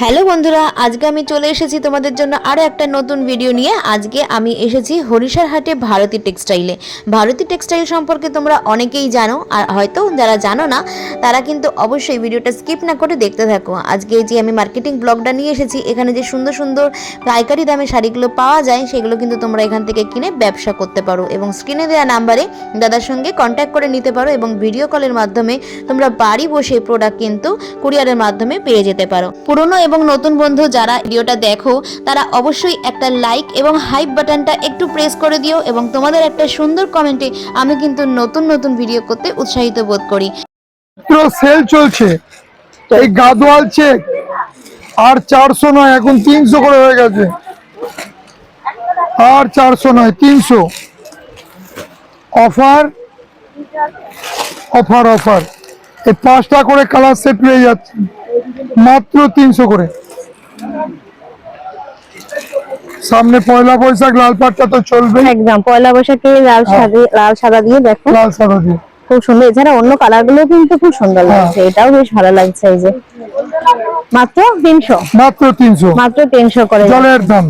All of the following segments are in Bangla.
হ্যালো বন্ধুরা, আজকে আমি চলে এসেছি তোমাদের জন্য আরও একটা নতুন ভিডিও নিয়ে। আজকে আমি এসেছি হরিশারহাটে ভারতী টেক্সটাইলে। ভারতী টেক্সটাইল সম্পর্কে তোমরা অনেকেই জানো, আর হয়তো যারা জানো না তারা কিন্তু অবশ্যই ভিডিওটা স্কিপ না করে দেখতে থাকো। আজকে যে আমি মার্কেটিং ব্লগটা নিয়ে এসেছি, এখানে যে সুন্দর সুন্দর পাইকারি দামে শাড়িগুলো পাওয়া যায় সেগুলো কিন্তু তোমরা এখান থেকে কিনে ব্যবসা করতে পারো এবং স্ক্রিনে দেওয়া নাম্বারে দাদার সঙ্গে কন্ট্যাক্ট করে নিতে পারো এবং ভিডিও কলের মাধ্যমে তোমরা বাড়ি বসে প্রোডাক্ট কিন্তু কুরিয়ারের মাধ্যমে পেয়ে যেতে পারো। পুরনো এবং নতুন বন্ধু যারা ভিডিওটা দেখো তারা অবশ্যই একটা লাইক এবং হাইপ বাটনটা একটু প্রেস করে দিও এবং তোমাদের একটা সুন্দর কমেন্টে আমি কিন্তু নতুন নতুন ভিডিও করতে উৎসাহিত বোধ করি। সেল চলছে এই গাদোয়াল চেক আর 400 নয়, এখন 300 করে হয়ে গেছে। আর 400 নয়, 300 অফার অফার অফার। এই 5টা করে কালার সেট পেয়ে যাচ্ছে মাত্র 300 করে। সামনে পয়লা বৈশাখ, লাল পাটটা তো চলবে একদম পয়লা বৈশাখে লাল সাদা দিয়ে দেখো, লাল সাদা দিয়ে খুব সুন্দর। এছাড়া অন্য কালার গুলো কিন্তু খুব সুন্দর লাগছে, এটাও বেশ ভালো লাগছে। এই যে মাত্র 300, মাত্র 300, মাত্র 300 করে জলের দাম।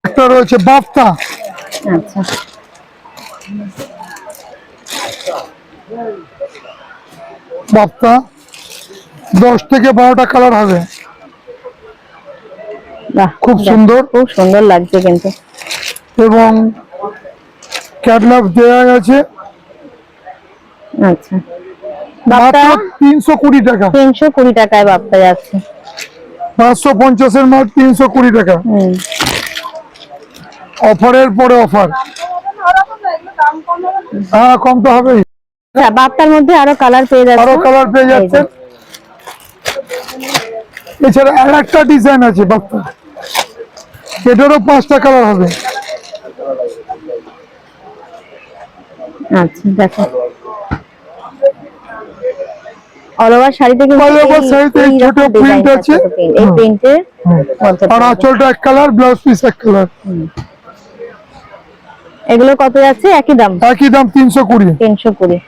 একটা রয়েছে বাফতা। আচ্ছা, বাফতা 10 থেকে 12টা কালার হবে, বাহ খুব সুন্দর, খুব সুন্দর লাগছে কিন্তু। এবং ক্যাটলগ দেওয়া গেছে। আচ্ছা, বাপ্তা মাত্র 320 টাকা, 320 টাকায় বাপ্তা যাচ্ছে। 550 এর মাল 320 টাকা। অফারের পরে অফার, হ্যাঁ কম তো হবেই। আচ্ছা, বাপ্তার মধ্যে আরো কালার পেয়ে যাচ্ছে, আরো কালার পেয়ে যাচ্ছে। এছাড়া আর একটা ডিজাইন আছে বাপ্তা, এটারও 5টা কালার হবে। আচ্ছা দেখো, অল ওভার শাড়িতে কিন্তু অল ওভার শাড়িতে এই ছোট প্রিন্ট আছে, এই প্রিন্টের আর আঁচলটা এক কালার, ব্লাউজ পিস এক কালার। এগুলো কত যাচ্ছে? একই দাম, একই দাম 320। 320।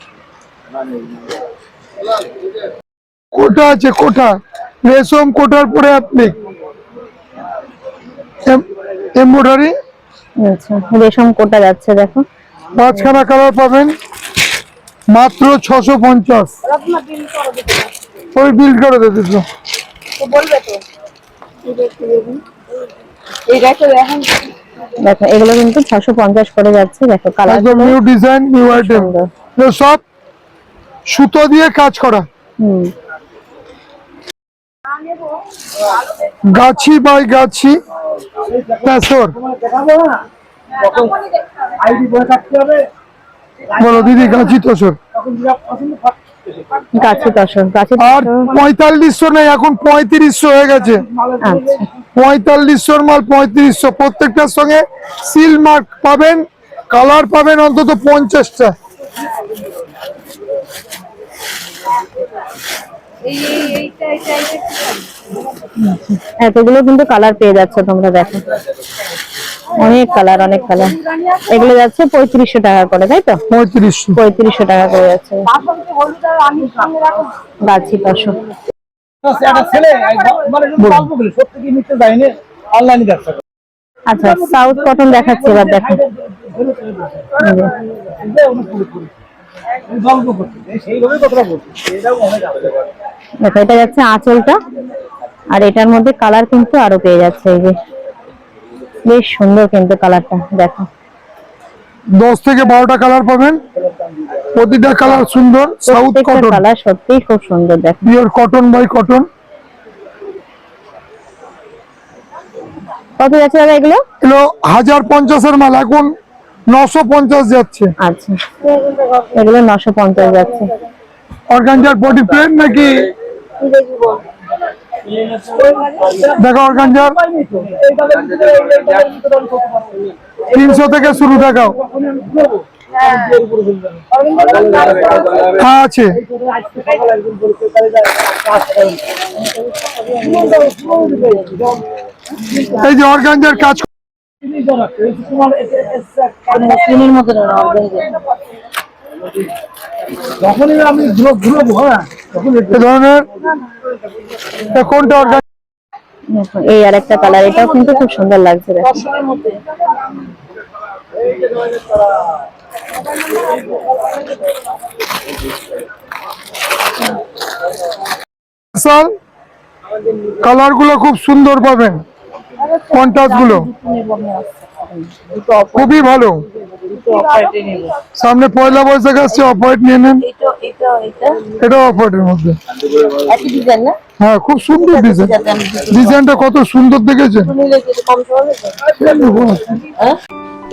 কোটা আছে, কোটা রেশম, কোটার পরে আপনি এমব্রয়ডারি। আচ্ছা, রেশম কোটা যাচ্ছে দেখো, 5খানা কালার পাবেন মাত্র 650। ওই বিল করে দিতে তো বলবে তো। দেখো এগুলো কিন্তু 650 করে যাচ্ছে। দেখো কালার, একদম নিউ ডিজাইন, নিউ আইটেম, সব সুতো দিয়ে কাজ করা। গাছি বাই গাছি তাসর। বলো দিদি, গাছি তসর। গাছি তসর, গাছি আর 4500 নেই, এখন 3500 হয়ে গেছে। আচ্ছা, 4500 মাল 3500। প্রত্যেকটার সঙ্গে সিল মার্ক পাবেন, কালার পাবেন অন্তত 50টা। এতগুলো কিন্তু কালার পেয়ে যাচ্ছে তোমরা। দেখো অনেক কালার, অনেক কালার। এগুলো যাচ্ছে 3500 টাকা করে, তাই তো? 3500 টাকা করে যাচ্ছে গাছি তসর। আচ্ছা, সাউথ কটন দেখাচ্ছে এবার। দেখো দেখো, এটা যাচ্ছে আঁচলটা, আর এটার মধ্যে কালার কিন্তু আরো পেয়ে যাচ্ছে। এই যে বেশ সুন্দর কিন্তু কালারটা। দেখো 10 থেকে 12টা কালার পাবেন, প্রতিটা কালার সুন্দর। সাউথ কটন কালার সত্যিই খুব সুন্দর। দেখো পিওর কটন বাই কটন। কত যাচ্ছে দাদা এগুলো? এগুলো 1050 এর মাল, এখন 950 যাচ্ছে। আচ্ছা, এগুলো 950 যাচ্ছে। অর্গানজার বডি প্লেন নাকি? দেখো অর্গানজার 300 থেকে শুরু। দেখাও, হ্যাঁ আছে। এই যে অর্গানজার কাজ, যখনই আমি ঘুরবো, হ্যাঁ এ ধরনের কোনটা অর্গান দেখো, এই আর একটা কালার, এটাও কিন্তু খুব সুন্দর লাগছে দেখো। কালার গুলো খুব সুন্দর পাবেন, কন্ট্রাস্ট গুলো খুবই ভালো। সামনে পয়লা বৈশাখ আসছে, অফ হোয়াইট নিয়ে নেন। এটা অফ হোয়াইটের মধ্যে, হ্যাঁ খুব সুন্দর ডিজাইন। ডিজাইনটা কত সুন্দর দেখেছেন।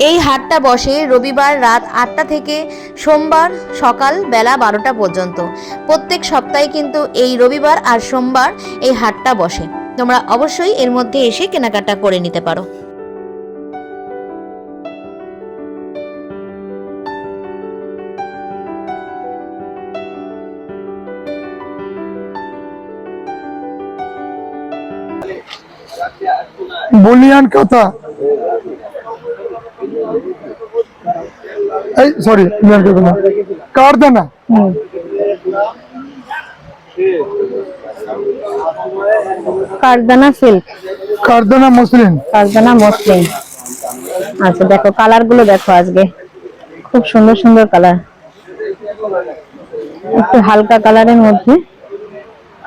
এই হাটটা বসে রবিবার রাত 8টা থেকে সোমবার সকাল বেলা 12টা পর্যন্ত। প্রত্যেক সপ্তাহে কিন্তু এই রবিবার আর সোমবার এই হাটটা বসে। তোমরা অবশ্যই এর মধ্যে এসে কেনাকাটা করে নিতে পারো। বলিয়ান কাঁথা, এই সরি কারদানা, কারদানা সিল্ক, কারদানা মসলিন। কারদানা মসলিন। আচ্ছা দেখো কালার গুলো দেখো, আজকে খুব সুন্দর সুন্দর কালার, একটু হালকা কালারের মধ্যে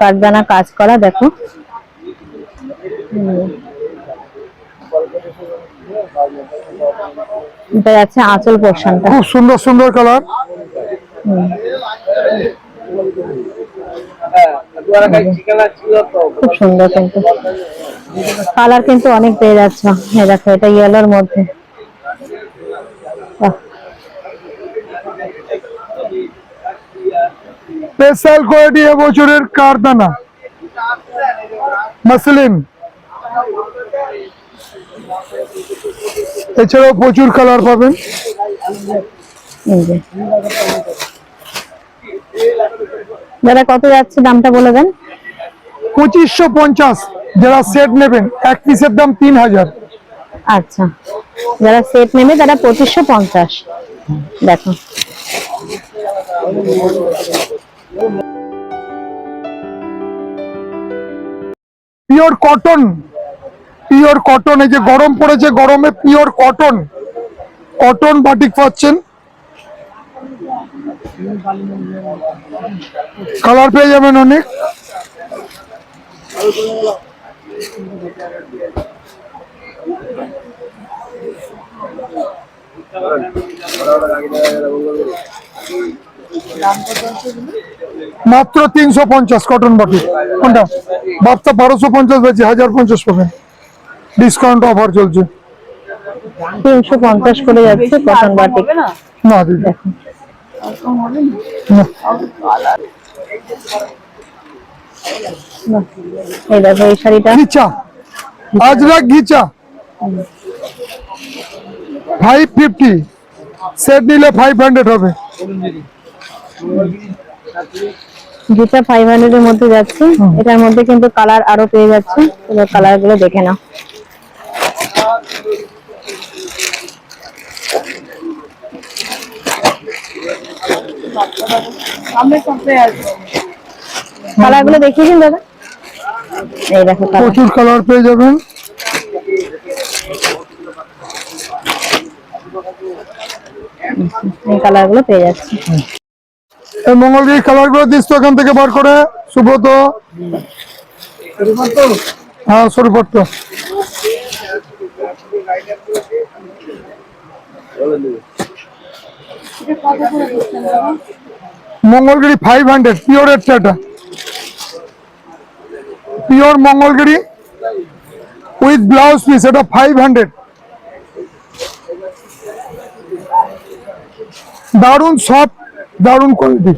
কারদানা কাজ করা দেখো। এটা আছে আঁচল পোর্শনটা, খুব সুন্দর সুন্দর কালার। খুব সুন্দর, কিন্তু কালার কিন্তু অনেক পেয়ে যাচ্ছ। এই দেখো এটা ইয়েলোর মধ্যে, বাহ। স্পেশাল কোয়ালিটি এবছরের কারদানা মসলিন। এছাড়াও প্রচুর কালার পাবেন। এই যে দাদা কত যাচ্ছে দামটা বলে দেন। 2550, যারা সেট নেবেন এক পিসের দাম 3000। আচ্ছা, যারা সেট নেবে তারা 2550। দেখো পিওর কটন, পিওর কটন। এই যে গরম পড়েছে, গরমে পিওর কটন, কটন বাটিক পাচ্ছেন। কালার পেয়ে যাবেন অনেক। মাত্র 350 কটন বাটিক। কোনটা বাচ্চা 1250 বেশি, 1050 পাবেন। ডিসকাউন্ট অফার চলছে। 350 করে যাচ্ছে কটন বাটিক। না দিদি দেখো এই দেখো এই শাড়িটা, ঘিচা, আজরাক ঘিচা 550, সেট নিলে 500 হবে। যেটা 500 এর মধ্যে যাচ্ছে। এটার মধ্যে কিন্তু কালার আরো পেয়ে যাচ্ছে, এবার কালার গুলো দেখে নাও। কালার গুলো দেখিয়েছেন দাদা, এই দেখো কালার, প্রচুর কালার পেয়ে যাবেন। এই কালার গুলো পেয়ে যাচ্ছে। এই মঙ্গলগিরি কালার গুলো দিস তো এখান থেকে বার করে। সুব্রত, হ্যাঁ সরুপট্ট। মঙ্গলগিরি 500 পিওর এর চাটা, pure Mangalagiri with blouse piece, এটা 500। দারুন সফট, দারুন কোয়ালিটি।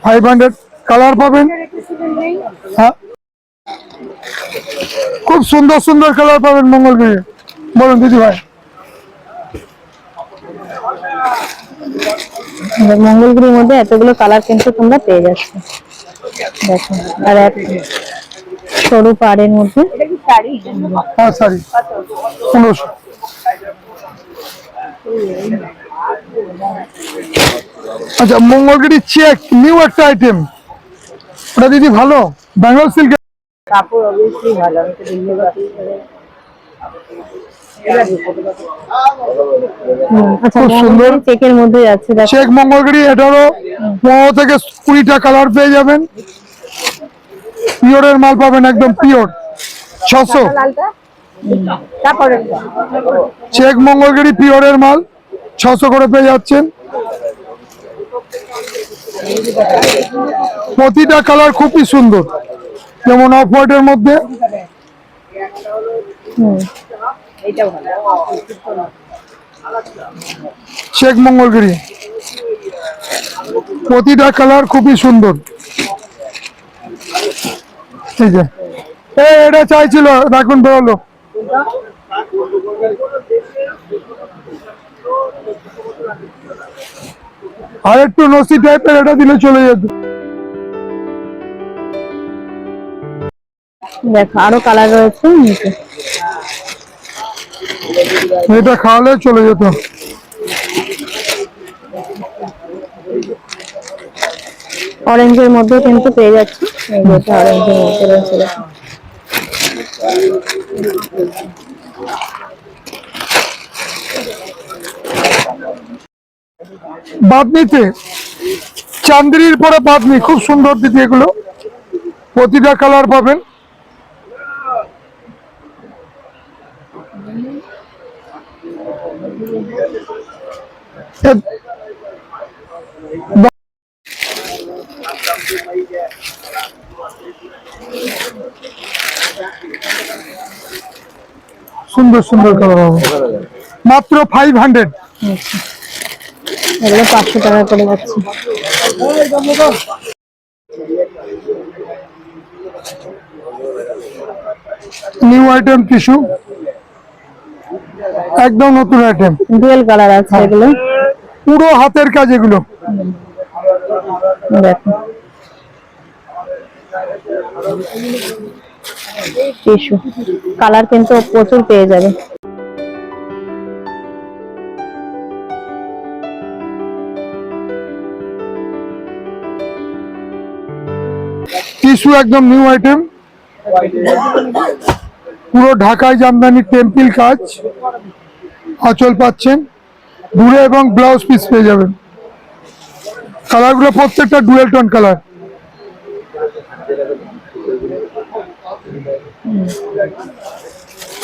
$500 কালার পাবেন। হ্যাঁ খুব সুন্দর সুন্দর কালার পাবেন মঙ্গলগিরি। বলুন দিদি ভাই। মঙ্গলগিরির মধ্যে এতগুলো কালার কিন্তু তোমরা পেয়ে যাচ্ছ। দেখো আর এক সরু পাড়ের মধ্যে হ্যাঁ শাড়ি 1500। আচ্ছা, মঙ্গলগিরি চেক নিউ একটা আইটেম, ওটা দিদি ভালো, বেঙ্গল সিল্ক। কাপড় অবশ্যই ভালো, আমি তো দিল্লি বাকি আচ্ছা খুব সুন্দর চেকের মধ্যে যাচ্ছে, চেক মঙ্গলগিরি, এটারও 15 থেকে 20টা কালার পেয়ে যাবেন। পিওরের মাল পাবেন, একদম পিওর। 600 চেক মঙ্গলগিরি পিওরের মাল 600 করে পেয়ে যাচ্ছেন। প্রতিটা কালার খুবই সুন্দর, যেমন অফ হোয়াইটের মধ্যে, চেক মঙ্গলগিরি, প্রতিটা কালার খুবই সুন্দর। ঠিক আছে, এটা চাইছিল, দেখুন বেরোলো। আর একটু নসি টাইপের এটা দিলে চলে যেত। দেখো আরো কালার রয়েছে নিচে, এটা খাওয়ালে চলে যেত। অরেঞ্জের মধ্যে কিন্তু পেয়ে যাচ্ছে, এটা অরেঞ্জের মধ্যে রয়েছে। বাদনিতে চান্দ্রির পরে বাদনি, খুব সুন্দর দিদি এগুলো, প্রতিটা কালার পাবেন। সুন্দর সুন্দর কালার হবে, মাত্র 500। এগুলো 500 টাকা করে যাচ্ছে। নিউ আইটেম টিস্যু, একদম নতুন আইটেম, ডুয়েল কালার আছে এগুলো, পুরো হাতের কাজ এগুলো। দেখো টিস্যু কালার কিন্তু প্রচুর পেয়ে যাবে। টিস্যু একদম নিউ আইটেম, পুরো ঢাকায় জামদানি টেম্পল কাজ, আঁচল পাচ্ছেন দূরে এবং ব্লাউজ পিস পেয়ে যাবেন। কালারগুলো প্রত্যেকটা ডুয়েল টোন কালার।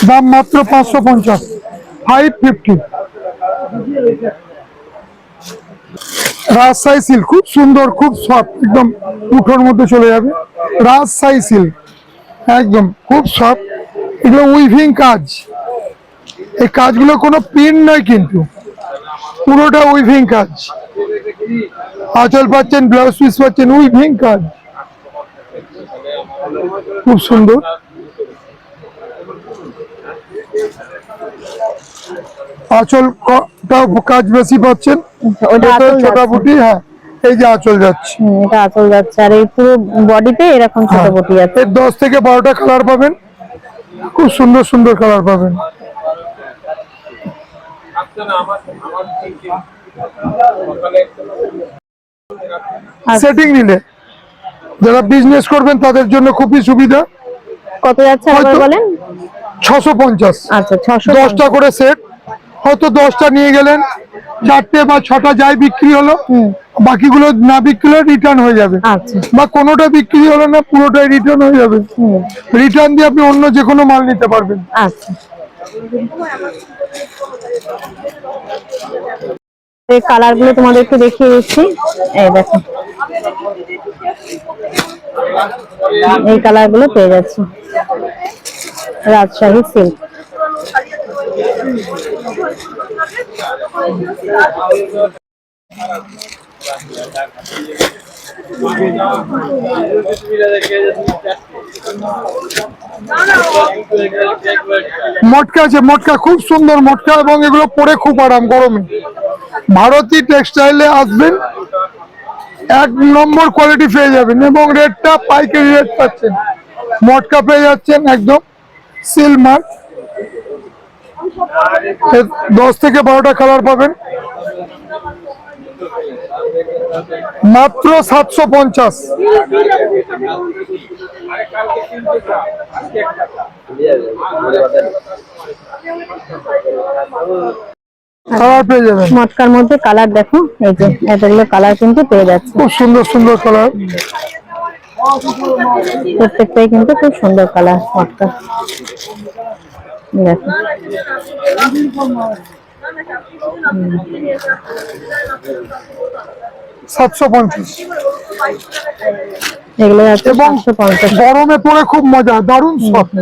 দাম মাত্র 550, 550। রাজশাহী সিল্ক, খুব সুন্দর, খুব সফট, একদম মুঠোর মধ্যে চলে যাবে। রাজশাহী সিল্ক একদম খুব সফট, এগুলো উইভিং কাজ, এই কাজগুলো কোনো প্রিন্ট নয় কিন্তু পুরোটা উইভিং কাজ। আঁচল পাচ্ছেন, ব্লাউজ পিস পাচ্ছেন, উইভিং কাজ, খুব সুন্দর। আঁচল কাজ বেশি পাচ্ছেন, ছোটা বুটি। হ্যাঁ, এই যে আঁচল যাচ্ছে, এটা আঁচল যাচ্ছে, আর এই পুরো বডিতে এরকম ছোট বুটি আছে। 10 থেকে 12টা কালার পাবেন, খুব সুন্দর সুন্দর কালার পাবেন। সেটিং নিলে যারা বিজনেস করবেন তাদের জন্য খুবই সুবিধা। কত যাচ্ছে বলেন? 650। আচ্ছা, 600। 10টা করে সেট, হয়তো 10টা নিয়ে গেলেন, 4টে বা 6টা যাই বিক্রি হলো, বাকিগুলো না বিক্রি হলে রিটার্ন হয়ে যাবে। আচ্ছা, বা কোনোটা বিক্রি হলো না, পুরোটাই রিটার্ন হয়ে যাবে। রিটার্ন দিয়ে আপনি অন্য যে কোনো মাল নিতে পারবেন। আচ্ছা, এই কালার গুলো তোমাদেরকে দেখিয়ে দিচ্ছি। এই দেখো, এই কালার গুলো পেয়ে যাচ্ছে, রাজশাহী সিল্ক। মটকা আছে, মটকা খুব সুন্দর মটকা, এবং এগুলো পরে খুব আরাম গরমে। ভারতী টেক্সটাইলে আসবেন, 1 নম্বর কোয়ালিটি পেয়ে যাবেন, এবং রেটটা পাইকারি রেট পাচ্ছেন। মটকা পেয়ে যাচ্ছেন একদম সিল মার্ক, 10 থেকে 12টা কালার পাবেন, মাত্র 750। কালার পেয়ে যাবেন, মটকার মধ্যে কালার দেখো, এই যে এতগুলো কালার কিন্তু পেয়ে যাচ্ছে। খুব সুন্দর সুন্দর কালার, প্রত্যেকটাই কিন্তু খুব সুন্দর কালার মটকা। দেখো 750। এগুলো আছে এবং 750। গরমে পরে খুব মজা, দারুণ সফট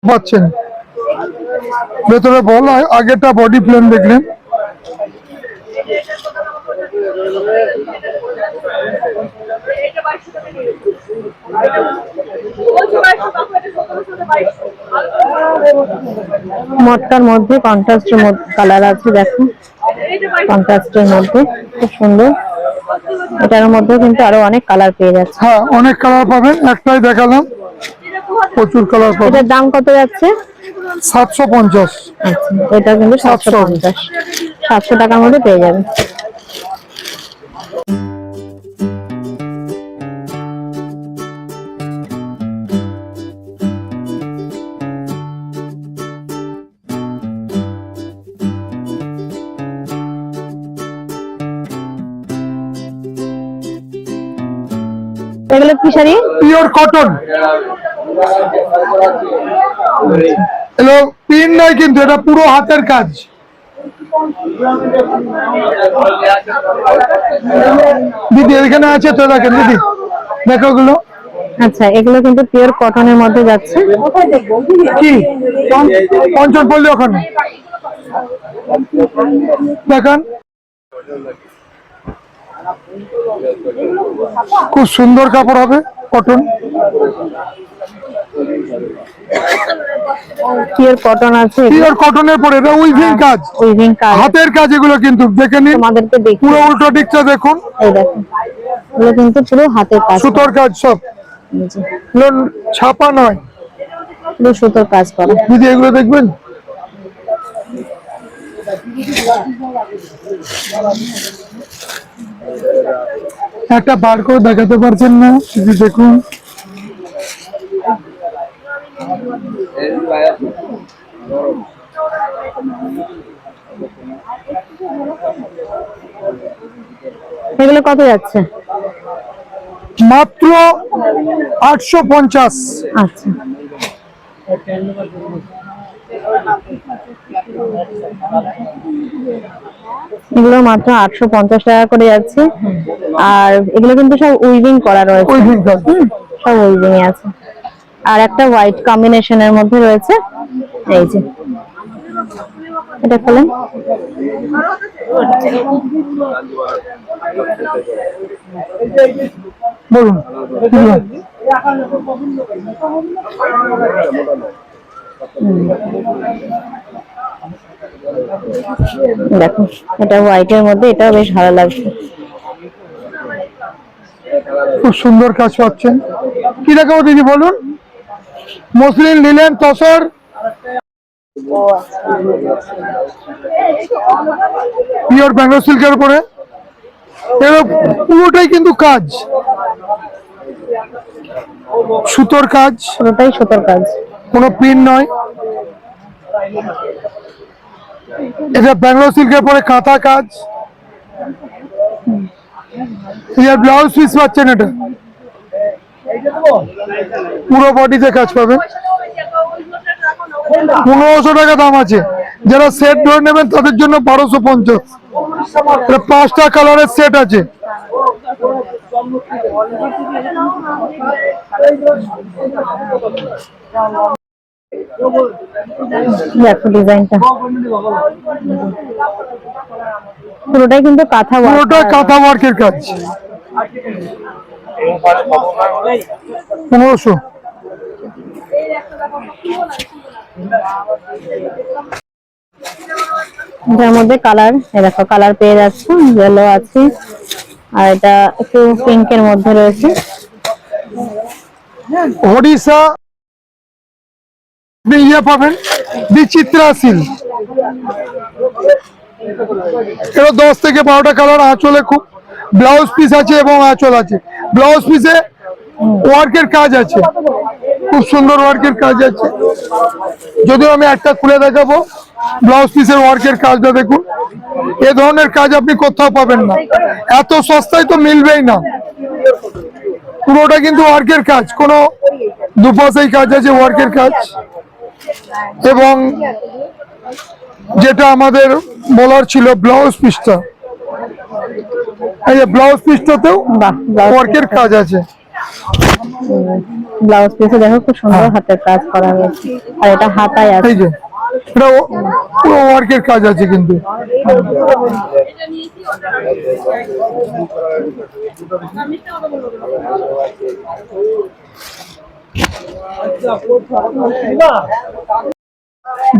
পাচ্ছেন। ভেতরে বল, আগেটা বডি প্লেন দেখলেন, মটকার মধ্যে কন্ট্রাস্টের কালার আছে, দেখো কন্ট্রাস্টের মধ্যে খুব সুন্দর। এটার মধ্যে কিন্তু আরো অনেক কালার পেয়ে যাচ্ছে। হ্যাঁ অনেক কালার পাবেন, একটাই দেখালাম, প্রচুর কালার পাবেন। এটার দাম কত যাচ্ছে? 750। আচ্ছা, এটা কিন্তু 750, 700 টাকার মধ্যে পেয়ে যাবেন। এগুলো কি শাড়ি? পিওর কটন, এগুলো পিন নয় কিন্তু, এটা পুরো হাতের কাজ। দিদি এখানে আছে তো, দেখেন দিদি, দেখো ওগুলো। আচ্ছা, এগুলো কিন্তু পিওর কটনের মধ্যে যাচ্ছে। কি পঞ্চনপল্লী ওখানে দেখেন, খুব সুন্দর কাপড় হবে, কটন। পিওর কটন আছে, পিওর কটনের পরে এটা উইভিং কাজ, উইভিং কাজ, হাতের কাজ এগুলো কিন্তু। দেখে নিন, তোমাদেরকে দেখি, পুরো উল্টো দিকটা দেখুন, এই দেখো এগুলো কিন্তু পুরো হাতের কাজ, সুতোর কাজ সব, এগুলো ছাপা নয়, পুরো সুতোর কাজ করা। দিদি এগুলো দেখবেন, একটা বার করে দেখাতে পারছেন না, দিদি দেখুন। এগুলো কত যাচ্ছে? মাত্র 850। আচ্ছা, এগুলো মাত্র 850 টাকা করে যাচ্ছে। আর এগুলো কিন্তু সব উইভিং করা রয়েছে, উইভিং কাজ, সব উইভিং এ আছে। আর একটা হোয়াইট কম্বিনেশনের মধ্যে রয়েছে, এই যে এটা খোলেন। বলুন। দেখো এটা হোয়াইটের মধ্যে, এটা বেশ ভালো লাগছে। খুব সুন্দর কাজ পাচ্ছেন। কি দেখাবো দিদি বলুন? Muslin, linen, tussar, pure Bangalore সিল্কের উপরে, এর পুরোটাই কিন্তু কাজ, সুতোর কাজ, পুরোটাই সুতোর কাজ। কোনো পিন নয়। এটা ব্যাঙ্গালোর সিল্কের পরে কাঁথা কাজ, ব্লাউজ পিস পাচ্ছেন, এটা পুরো বডিতে কাজ পাবেন। 1500 টাকা দাম আছে, যারা সেট ধরে নেবেন তাদের জন্য 1250। এটা 5টা কালারের সেট আছে। দেখো ডিজাইনটা, পুরোটাই কিন্তু কাঁথা ওয়ার্ক, পুরোটা কাঁথা ওয়ার্কের কাজ। 1500। যার মধ্যে কালার, দেখো কালার পেয়ে যাচ্ছে, ইয়েলো আছে, আর এটা একটু পিঙ্কের মধ্যে রয়েছে। ওড়িশা আপনি ইয়ে পাবেন বিচিত্রা সিল্ক, এর 10 থেকে 12টা কালার। আঁচলে খুব ব্লাউজ পিস আছে এবং আঁচল আছে। ব্লাউজ পিসে ওয়ার্কের কাজ আছে, খুব সুন্দর ওয়ার্কের কাজ আছে। যদিও আমি একটা খুলে দেখাবো, ব্লাউজ পিসের ওয়ার্কের কাজটা দেখুন। এ ধরনের কাজ আপনি কোথাও পাবেন না, এত সস্তায় তো মিলবেই না। পুরোটা কিন্তু ওয়ার্কের কাজ, কোনো দুপাশেই কাজ আছে, ওয়ার্কের কাজ। এবং যেটা আমাদের বলার ছিল ব্লাউজ পিসটা, এই যে ব্লাউজ পিসটাতেও বাহ, ব্লাউজ ওয়ার্কের কাজ আছে। ব্লাউজ পিসে দেখো খুব সুন্দর হাতের কাজ করা হয়েছে, আর এটা হাতায় আছে। এই যে এটা পুরো ওয়ার্কের কাজ আছে কিন্তু।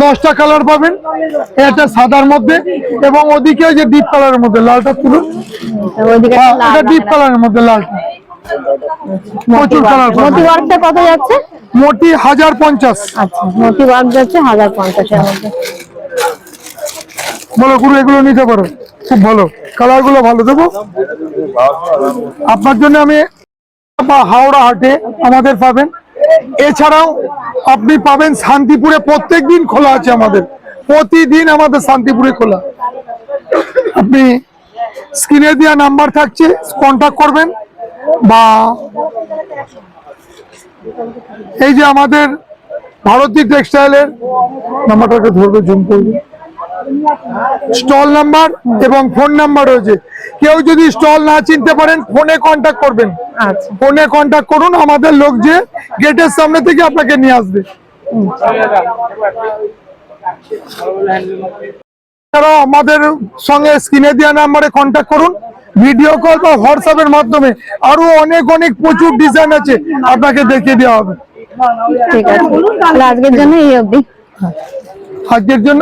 দশটা কালার পাবেন, এটা সাদার মধ্যে এবং ওদিকে যে ডিপ কালারের মধ্যে, লালটা তুলুন। ওইদিকে এটা ডিপ কালারের মধ্যে লালটা, প্রচুর কালার মোটি পাবেন। ওয়ার্কটা কত যাচ্ছে? মোটি 1050। আচ্ছা, মোটি ওয়ার্ক যাচ্ছে 1050-এর মধ্যে। বলো গুরু, এগুলো নিতে পারো, খুব ভালো কালার গুলো, ভালো দেবো আপনার জন্য। আমি হাওড়া হাটে আমাদের পাবেন, এছাড়াও আপনি পাবেন শান্তিপুরে, প্রত্যেকদিন খোলা আছে আমাদের, প্রতিদিন আমাদের শান্তিপুরে খোলা। আপনি স্ক্রিনে দেওয়া নাম্বার থাকছে, কন্ট্যাক্ট করবেন। বা এই যে আমাদের ভারতী টেক্সটাইলের নাম্বারটাকে ধরবে, জুম করবে, স্টল নাম্বার এবং ফোন নাম্বার রয়েছে। কেউ যদি স্টল না চিনতে পারেন, ফোনে কন্ট্যাক্ট করবেন। আচ্ছা, ফোনে কন্ট্যাক্ট করুন, আমাদের লোক যে গেটের সামনে থেকে আপনাকে নিয়ে আসবে। এছাড়াও আমাদের সঙ্গে স্ক্রিনে দেওয়া নাম্বারে কন্ট্যাক্ট করুন, ভিডিও কল বা হোয়াটসঅ্যাপের মাধ্যমে। আরো অনেক অনেক প্রচুর ডিজাইন আছে, আপনাকে দেখিয়ে দেওয়া হবে। ঠিক আছে, তাহলে আজকের জন্য এই অবধি। আজকের জন্য